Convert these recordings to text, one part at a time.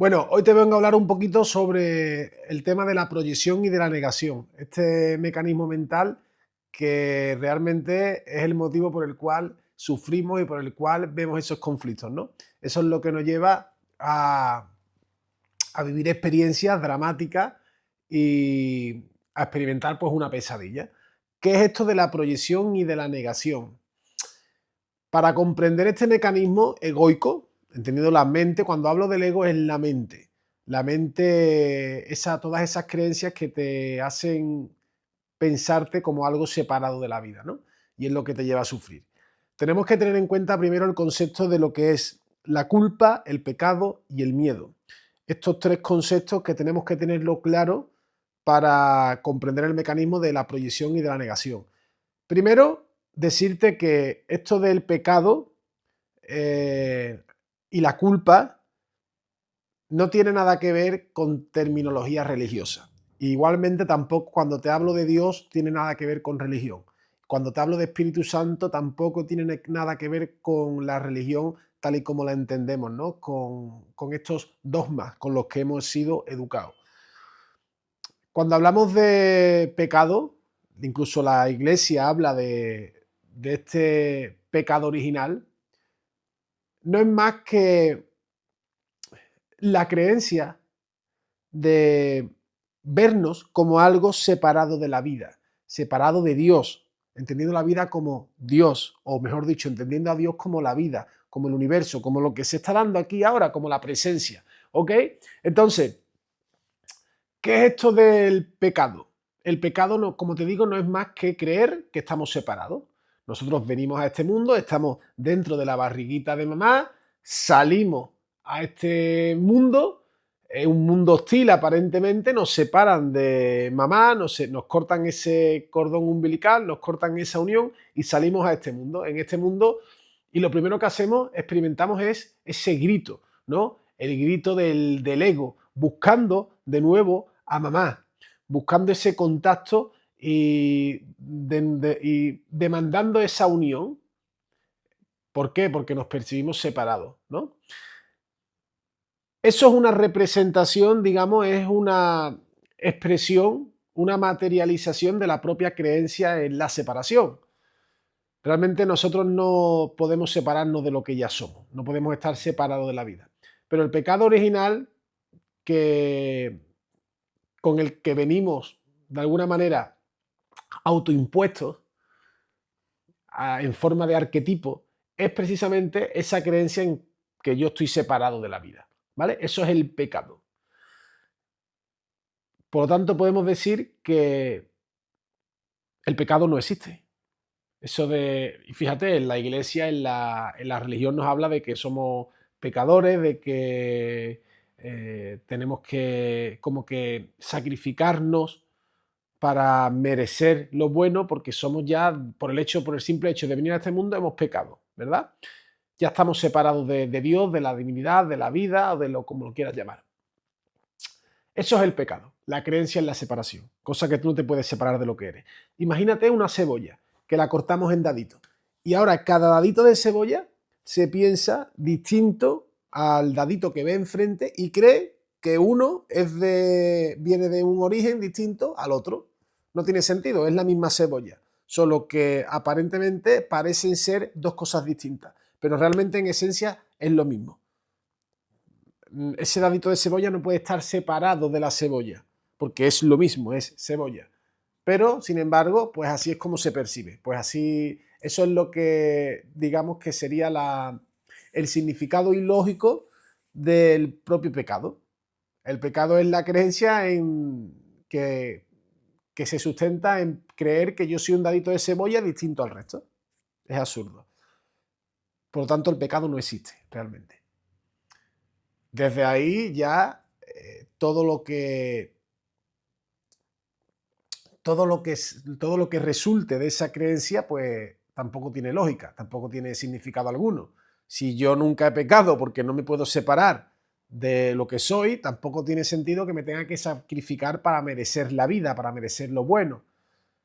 Bueno, hoy te vengo a hablar un poquito sobre el tema de la proyección y de la negación. Este mecanismo mental que realmente es el motivo por el cual sufrimos y por el cual vemos esos conflictos, ¿no? Eso es lo que nos lleva a vivir experiencias dramáticas y a experimentar pues una pesadilla. ¿Qué es esto de la proyección y de la negación? Para comprender este mecanismo egoico, entendiendo la mente, cuando hablo del ego es la mente. La mente, todas esas creencias que te hacen pensarte como algo separado de la vida, ¿no? Y es lo que te lleva a sufrir. Tenemos que tener en cuenta primero el concepto de lo que es la culpa, el pecado y el miedo. Estos tres conceptos que tenemos que tenerlo claro para comprender el mecanismo de la proyección y de la negación. Primero, decirte que esto del pecado eh, y la culpa no tiene nada que ver con terminología religiosa. Igualmente tampoco cuando te hablo de Dios tiene nada que ver con religión. Cuando te hablo de Espíritu Santo tampoco tiene nada que ver con la religión tal y como la entendemos, ¿no? Con estos dogmas con los que hemos sido educados. Cuando hablamos de pecado, incluso la Iglesia habla de este pecado original, no es más que la creencia de vernos como algo separado de la vida, separado de Dios, entendiendo la vida como Dios, o mejor dicho, entendiendo a Dios como la vida, como el universo, como lo que se está dando aquí ahora, como la presencia. ¿Ok? Entonces, ¿qué es esto del pecado? El pecado, no, como te digo, no es más que creer que estamos separados. Nosotros venimos a este mundo, estamos dentro de la barriguita de mamá, salimos a este mundo, es un mundo hostil aparentemente, nos separan de mamá, nos cortan ese cordón umbilical, nos cortan esa unión y salimos a este mundo. En este mundo, y lo primero que hacemos, experimentamos es ese grito, ¿no? El grito del ego, buscando de nuevo a mamá, buscando ese contacto y demandando esa unión. ¿Por qué? Porque nos percibimos separados, ¿no? Eso es una representación, digamos, es una expresión, una materialización de la propia creencia en la separación. Realmente nosotros no podemos separarnos de lo que ya somos, no podemos estar separados de la vida. Pero el pecado original que, con el que venimos de alguna manera autoimpuestos en forma de arquetipo, es precisamente esa creencia en que yo estoy separado de la vida. ¿Vale? Eso es el pecado. Por lo tanto, podemos decir que el pecado no existe. Eso de, y fíjate, en la iglesia, en la religión nos habla de que somos pecadores, de que tenemos que como que sacrificarnos para merecer lo bueno, porque somos ya, por el simple hecho de venir a este mundo, hemos pecado, ¿verdad? Ya estamos separados de Dios, de la divinidad, de la vida, o de lo como lo quieras llamar. Eso es el pecado, la creencia en la separación, cosa que tú no te puedes separar de lo que eres. Imagínate una cebolla, que la cortamos en daditos. Y ahora cada dadito de cebolla se piensa distinto al dadito que ve enfrente y cree que uno viene de un origen distinto al otro. No tiene sentido, es la misma cebolla, solo que aparentemente parecen ser dos cosas distintas, pero realmente en esencia es lo mismo. Ese dadito de cebolla no puede estar separado de la cebolla, porque es lo mismo, es cebolla. Pero, sin embargo, pues así es como se percibe. Pues así, eso es lo que digamos que sería el significado ilógico del propio pecado. El pecado es la creencia en que se sustenta en creer que yo soy un dadito de cebolla distinto al resto. Es absurdo. Por lo tanto, el pecado no existe realmente. Desde ahí ya todo lo que todo lo que resulte de esa creencia, pues tampoco tiene lógica, tampoco tiene significado alguno. Si yo nunca he pecado porque no me puedo separar de lo que soy, tampoco tiene sentido que me tenga que sacrificar para merecer la vida, para merecer lo bueno.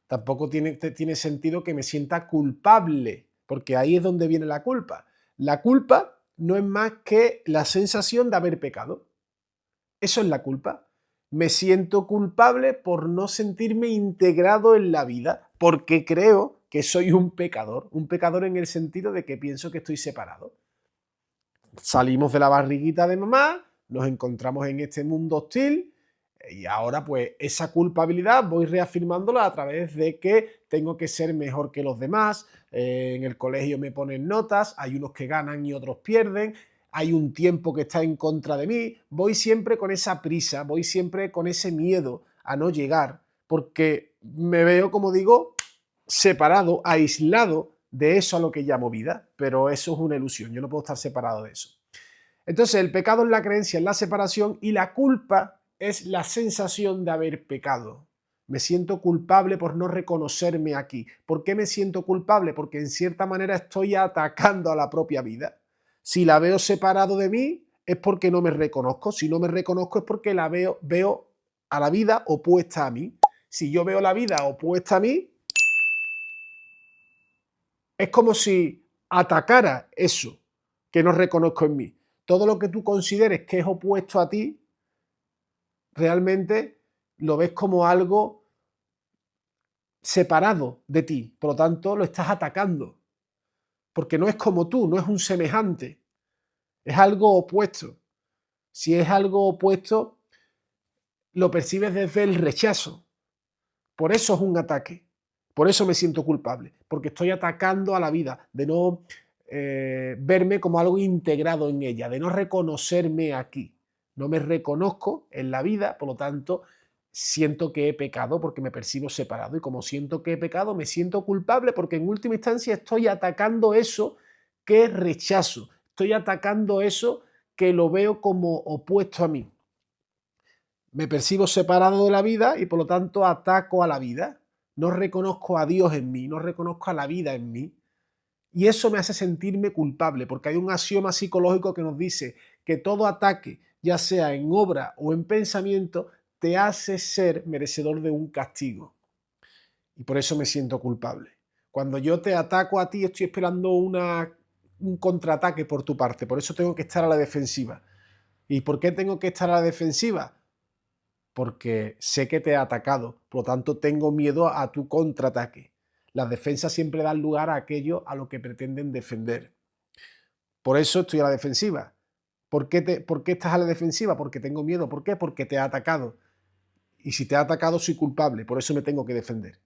Tampoco tiene sentido que me sienta culpable, porque ahí es donde viene la culpa. La culpa no es más que la sensación de haber pecado. Eso es la culpa. Me siento culpable por no sentirme integrado en la vida, porque creo que soy un pecador en el sentido de que pienso que estoy separado. Salimos de la barriguita de mamá, nos encontramos en este mundo hostil y ahora pues esa culpabilidad voy reafirmándola a través de que tengo que ser mejor que los demás, en el colegio me ponen notas, hay unos que ganan y otros pierden, hay un tiempo que está en contra de mí, voy siempre con esa prisa, voy siempre con ese miedo a no llegar, porque me veo, como digo, separado, aislado de eso a lo que llamo vida, pero eso es una ilusión, yo no puedo estar separado de eso. Entonces, el pecado es la creencia en la separación y la culpa es la sensación de haber pecado. Me siento culpable por no reconocerme aquí. ¿Por qué me siento culpable? Porque en cierta manera estoy atacando a la propia vida. Si la veo separado de mí, es porque no me reconozco. Si no me reconozco, es porque la veo a la vida opuesta a mí. Si yo veo la vida opuesta a mí, es como si atacara eso que no reconozco en mí. Todo lo que tú consideres que es opuesto a ti, realmente lo ves como algo separado de ti. Por lo tanto, lo estás atacando. Porque no es como tú, no es un semejante. Es algo opuesto. Si es algo opuesto, lo percibes desde el rechazo. Por eso es un ataque. Por eso me siento culpable. Porque estoy atacando a la vida, de no verme como algo integrado en ella, de no reconocerme aquí. No me reconozco en la vida, por lo tanto, siento que he pecado porque me percibo separado. Y como siento que he pecado, me siento culpable porque en última instancia estoy atacando eso que rechazo. Estoy atacando eso que lo veo como opuesto a mí. Me percibo separado de la vida y por lo tanto ataco a la vida. No reconozco a Dios en mí, no reconozco a la vida en mí. Y eso me hace sentirme culpable, porque hay un axioma psicológico que nos dice que todo ataque, ya sea en obra o en pensamiento, te hace ser merecedor de un castigo. Y por eso me siento culpable. Cuando yo te ataco a ti, estoy esperando un contraataque por tu parte. Por eso tengo que estar a la defensiva. ¿Y por qué tengo que estar a la defensiva? Porque sé que te he atacado, por lo tanto tengo miedo a tu contraataque. Las defensas siempre dan lugar a aquello a lo que pretenden defender. Por eso estoy a la defensiva. ¿Por qué estás a la defensiva? Porque tengo miedo. ¿Por qué? Porque te ha atacado. Y si te ha atacado, soy culpable. Por eso me tengo que defender.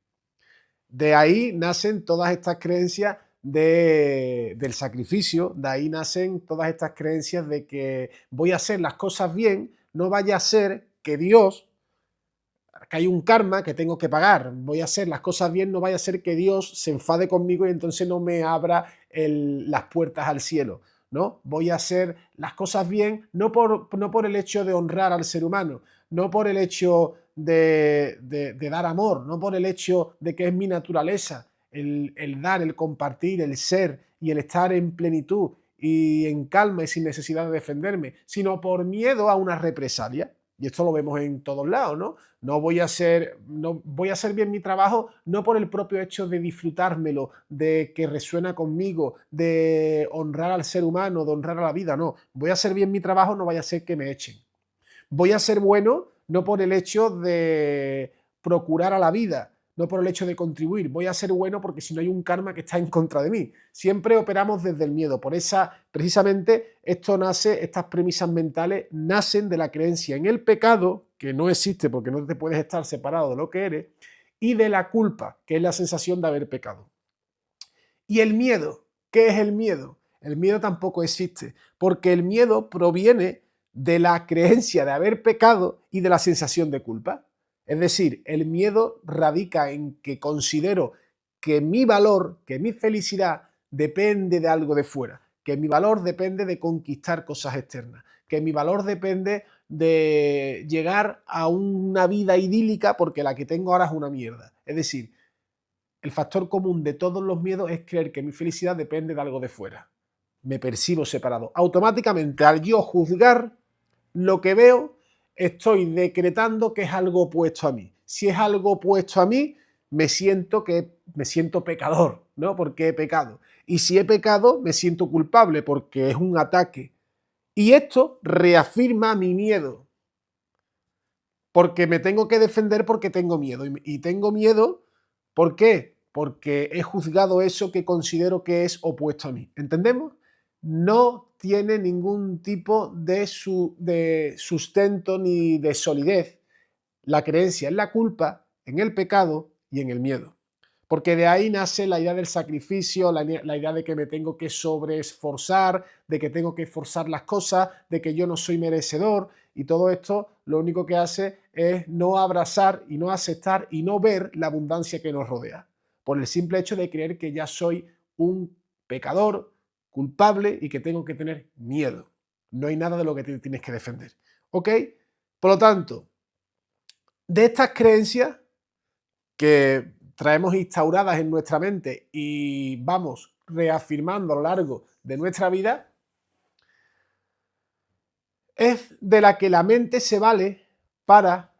De ahí nacen todas estas creencias del sacrificio, de ahí nacen todas estas creencias de que voy a hacer las cosas bien, no vaya a ser que Dios, que hay un karma que tengo que pagar, voy a hacer las cosas bien, no vaya a ser que Dios se enfade conmigo y entonces no me abra las puertas al cielo, ¿no? Voy a hacer las cosas bien, no por el hecho de honrar al ser humano, no por el hecho de dar amor, no por el hecho de que es mi naturaleza, el dar, el compartir, el ser y el estar en plenitud y en calma y sin necesidad de defenderme, sino por miedo a una represalia. Y esto lo vemos en todos lados, ¿no? No voy a hacer bien mi trabajo, no por el propio hecho de disfrutármelo, de que resuena conmigo, de honrar al ser humano, de honrar a la vida, no. Voy a hacer bien mi trabajo, no vaya a ser que me echen. Voy a ser bueno no por el hecho de procurar a la vida, no por el hecho de contribuir. Voy a ser bueno porque si no hay un karma que está en contra de mí. Siempre operamos desde el miedo. Por esa, precisamente, estas premisas mentales nacen de la creencia en el pecado, que no existe porque no te puedes estar separado de lo que eres, y de la culpa, que es la sensación de haber pecado. Y el miedo, ¿qué es el miedo? El miedo tampoco existe, porque el miedo proviene de la creencia de haber pecado y de la sensación de culpa. Es decir, el miedo radica en que considero que mi valor, que mi felicidad depende de algo de fuera, que mi valor depende de conquistar cosas externas, que mi valor depende de llegar a una vida idílica porque la que tengo ahora es una mierda. Es decir, el factor común de todos los miedos es creer que mi felicidad depende de algo de fuera. Me percibo separado. Automáticamente, al yo juzgar lo que veo, estoy decretando que es algo opuesto a mí. Si es algo opuesto a mí, me siento pecador, ¿no? Porque he pecado. Y si he pecado, me siento culpable porque es un ataque. Y esto reafirma mi miedo. porque me tengo que defender porque tengo miedo. Y tengo miedo, ¿por qué? Porque he juzgado eso que considero que es opuesto a mí. ¿Entendemos? No tiene ningún tipo de sustento ni de solidez la creencia en la culpa, en el pecado y en el miedo. Porque de ahí nace la idea del sacrificio, la idea de que me tengo que sobreesforzar, de que tengo que forzar las cosas, de que yo no soy merecedor. Y todo esto lo único que hace es no abrazar y no aceptar y no ver la abundancia que nos rodea. Por el simple hecho de creer que ya soy un pecador, culpable y que tengo que tener miedo. No hay nada de lo que te tienes que defender. ¿Ok? Por lo tanto, de estas creencias que traemos instauradas en nuestra mente y vamos reafirmando a lo largo de nuestra vida, es de la que la mente se vale para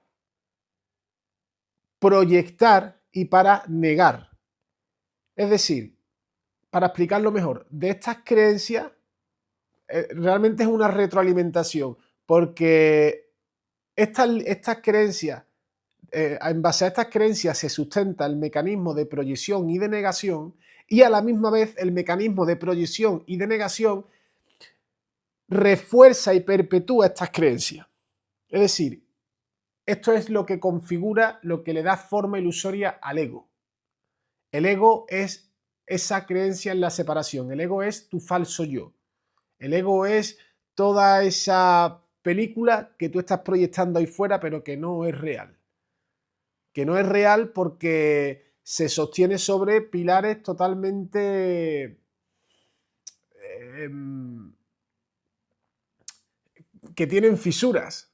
proyectar y para negar. Es decir, para explicarlo mejor, de estas creencias realmente es una retroalimentación, porque estas creencias, en base a estas creencias se sustenta el mecanismo de proyección y de negación, y a la misma vez el mecanismo de proyección y de negación refuerza y perpetúa estas creencias. Es decir, esto es lo que configura, lo que le da forma ilusoria al ego. El ego es esa creencia en la separación, el ego es tu falso yo, el ego es toda esa película que tú estás proyectando ahí fuera pero que no es real. Que no es real porque se sostiene sobre pilares totalmente que tienen fisuras,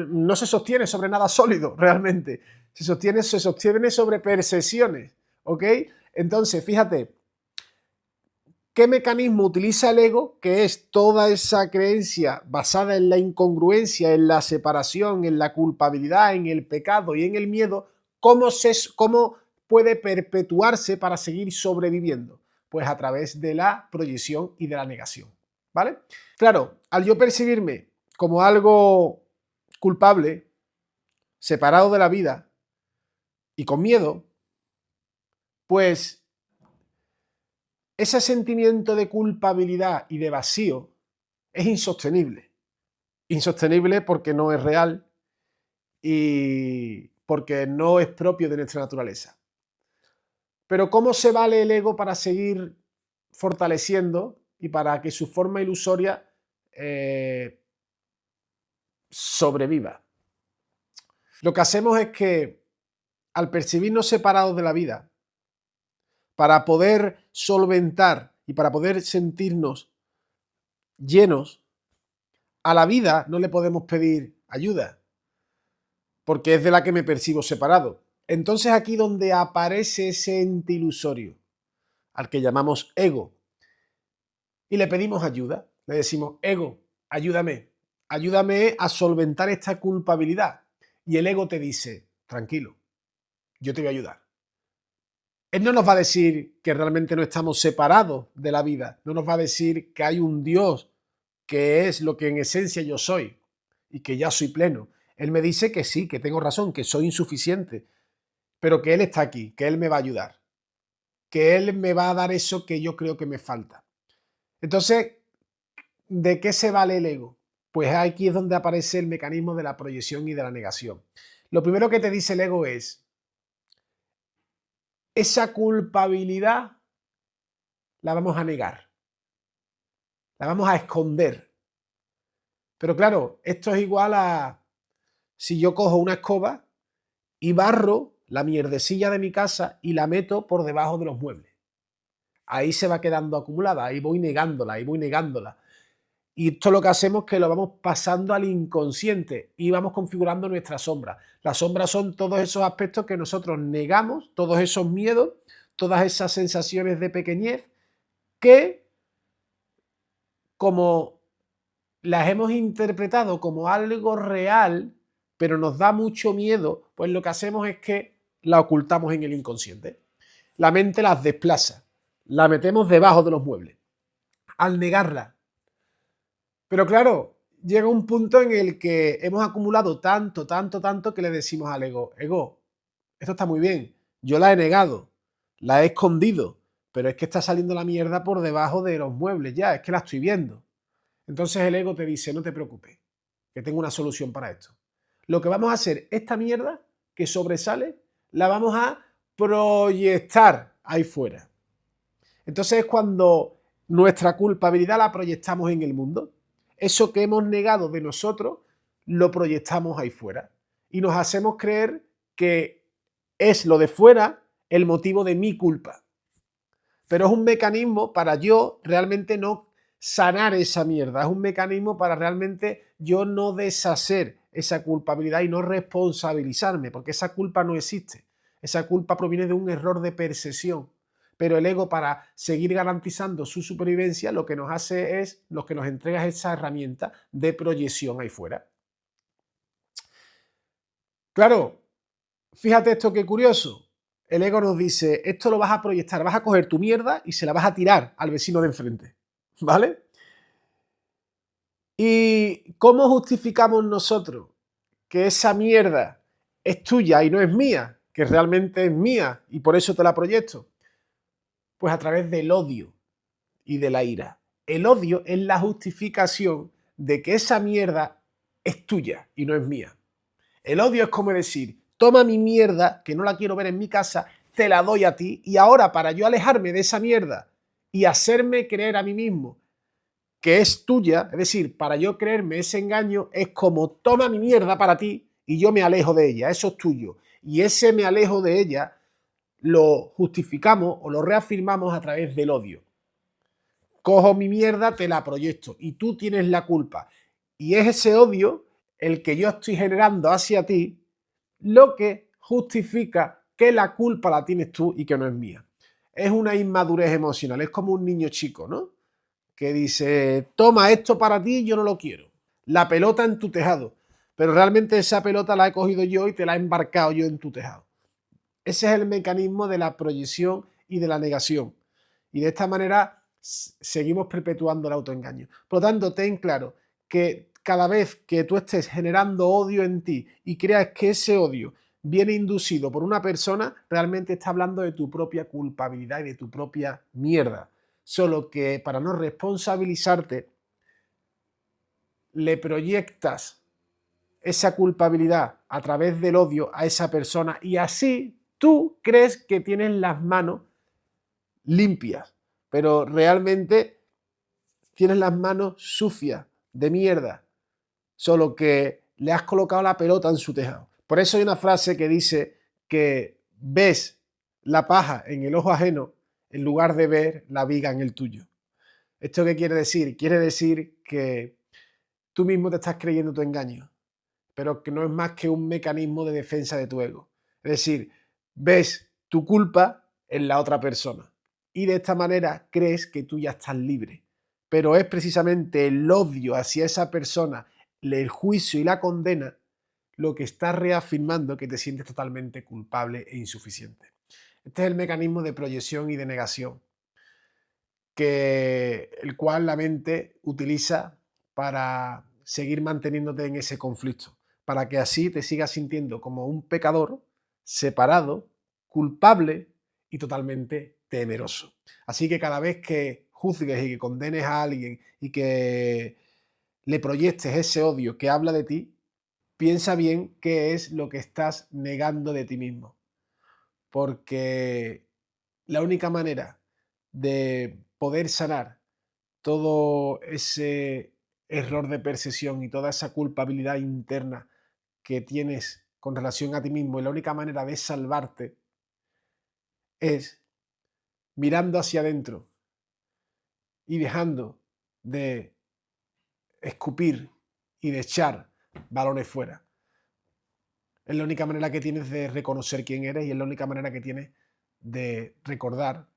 no se sostiene sobre nada sólido realmente, se sostiene sobre percepciones, ¿ok? Entonces, fíjate, ¿qué mecanismo utiliza el ego? Que es toda esa creencia basada en la incongruencia, en la separación, en la culpabilidad, en el pecado y en el miedo. ¿Cómo puede perpetuarse para seguir sobreviviendo? Pues a través de la proyección y de la negación, ¿vale? Claro, al yo percibirme como algo culpable, separado de la vida y con miedo, pues ese sentimiento de culpabilidad y de vacío es insostenible. Insostenible porque no es real y porque no es propio de nuestra naturaleza. Pero ¿cómo se vale el ego para seguir fortaleciendo y para que su forma ilusoria eh, sobreviva? Lo que hacemos es que al percibirnos separados de la vida, para poder solventar y para poder sentirnos llenos, a la vida no le podemos pedir ayuda, porque es de la que me percibo separado. Entonces aquí donde aparece ese ente ilusorio, al que llamamos ego, y le pedimos ayuda, le decimos, ego, ayúdame, ayúdame a solventar esta culpabilidad. Y el ego te dice, tranquilo, yo te voy a ayudar. Él no nos va a decir que realmente no estamos separados de la vida, no nos va a decir que hay un Dios que es lo que en esencia yo soy y que ya soy pleno. Él me dice que sí, que tengo razón, que soy insuficiente, pero que Él está aquí, que Él me va a ayudar, que Él me va a dar eso que yo creo que me falta. Entonces, ¿de qué se vale el ego? Pues aquí es donde aparece el mecanismo de la proyección y de la negación. Lo primero que te dice el ego es, esa culpabilidad la vamos a negar, la vamos a esconder. Pero claro, esto es igual a si yo cojo una escoba y barro la mierdecilla de mi casa y la meto por debajo de los muebles. Ahí se va quedando acumulada, ahí voy negándola, ahí voy negándola. Y esto lo que hacemos es que lo vamos pasando al inconsciente y vamos configurando nuestra sombra. Las sombras son todos esos aspectos que nosotros negamos, todos esos miedos, todas esas sensaciones de pequeñez que, como las hemos interpretado como algo real, pero nos da mucho miedo, pues lo que hacemos es que la ocultamos en el inconsciente. La mente las desplaza, la metemos debajo de los muebles, al negarla. Pero claro, llega un punto en el que hemos acumulado tanto que le decimos al ego, ego, esto está muy bien, yo la he negado, la he escondido, pero es que está saliendo la mierda por debajo de los muebles ya, es que la estoy viendo. Entonces el ego te dice, no te preocupes, que tengo una solución para esto. Lo que vamos a hacer, esta mierda que sobresale, la vamos a proyectar ahí fuera. Entonces es cuando nuestra culpabilidad la proyectamos en el mundo. Eso que hemos negado de nosotros, lo proyectamos ahí fuera. Y nos hacemos creer que es lo de fuera el motivo de mi culpa. Pero es un mecanismo para yo realmente no sanar esa mierda. Es un mecanismo para realmente yo no deshacer esa culpabilidad y no responsabilizarme, porque esa culpa no existe. Esa culpa proviene de un error de percepción. Pero el ego, para seguir garantizando su supervivencia, lo que nos hace es, lo que nos entrega es esa herramienta de proyección ahí fuera. Claro, fíjate esto qué curioso. El ego nos dice, esto lo vas a proyectar, vas a coger tu mierda y se la vas a tirar al vecino de enfrente, ¿vale? ¿Y cómo justificamos nosotros que esa mierda es tuya y no es mía? Que realmente es mía y por eso te la proyecto. Pues a través del odio y de la ira. El odio es la justificación de que esa mierda es tuya y no es mía. El odio es como decir, toma mi mierda, que no la quiero ver en mi casa, te la doy a ti y ahora para yo alejarme de esa mierda y hacerme creer a mí mismo que es tuya, es decir, para yo creerme ese engaño, es como toma mi mierda para ti y yo me alejo de ella, eso es tuyo. Y ese me alejo de ella lo justificamos o lo reafirmamos a través del odio. Cojo mi mierda, te la proyecto y tú tienes la culpa. Y es ese odio el que yo estoy generando hacia ti lo que justifica que la culpa la tienes tú y que no es mía. Es una inmadurez emocional, es como un niño chico, ¿no? Que dice, toma esto para ti, yo no lo quiero. La pelota en tu tejado. Pero realmente esa pelota la he cogido yo y te la he embarcado yo en tu tejado. Ese es el mecanismo de la proyección y de la negación. Y de esta manera seguimos perpetuando el autoengaño. Por lo tanto, ten claro que cada vez que tú estés generando odio en ti y creas que ese odio viene inducido por una persona, realmente está hablando de tu propia culpabilidad y de tu propia mierda. Solo que para no responsabilizarte, le proyectas esa culpabilidad a través del odio a esa persona y así tú crees que tienes las manos limpias, pero realmente tienes las manos sucias, de mierda, solo que le has colocado la pelota en su tejado. Por eso hay una frase que dice que ves la paja en el ojo ajeno en lugar de ver la viga en el tuyo. ¿Esto qué quiere decir? Quiere decir que tú mismo te estás creyendo tu engaño, pero que no es más que un mecanismo de defensa de tu ego. Es decir, ves tu culpa en la otra persona y de esta manera crees que tú ya estás libre. Pero es precisamente el odio hacia esa persona, el juicio y la condena lo que está reafirmando que te sientes totalmente culpable e insuficiente. Este es el mecanismo de proyección y de negación que el cual la mente utiliza para seguir manteniéndote en ese conflicto, para que así te sigas sintiendo como un pecador, separado, culpable y totalmente temeroso. Así que cada vez que juzgues y que condenes a alguien y que le proyectes ese odio que habla de ti, piensa bien qué es lo que estás negando de ti mismo. Porque la única manera de poder sanar todo ese error de percepción y toda esa culpabilidad interna que tienes con relación a ti mismo, y la única manera de salvarte es mirando hacia adentro y dejando de escupir y de echar balones fuera. Es la única manera que tienes de reconocer quién eres y es la única manera que tienes de recordar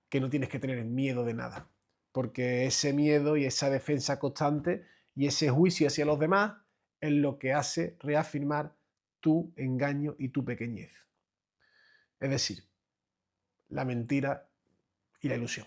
que no tienes que tener miedo de nada. Porque ese miedo y esa defensa constante y ese juicio hacia los demás es lo que hace reafirmar tu engaño y tu pequeñez. Es decir, la mentira y la ilusión.